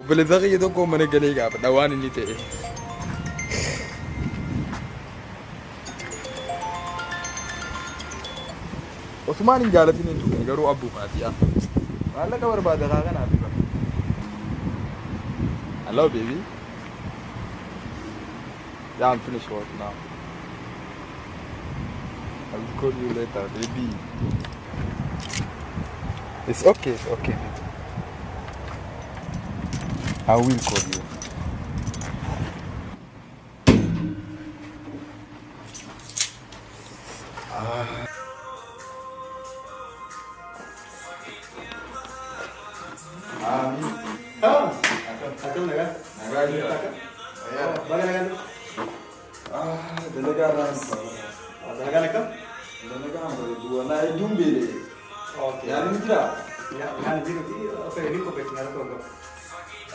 بلدغي يدوكو من الجليقة بدوان اللي تي عثمان جالتني انتو كان يقروا ابو فاتيا قال كبر بعد غاغنا ابي hello baby yeah I'm finished work now I'll call you later baby it's okay I will call you Oke. Yang ini tidak. Yang ini apa ini kok pengen ada kok.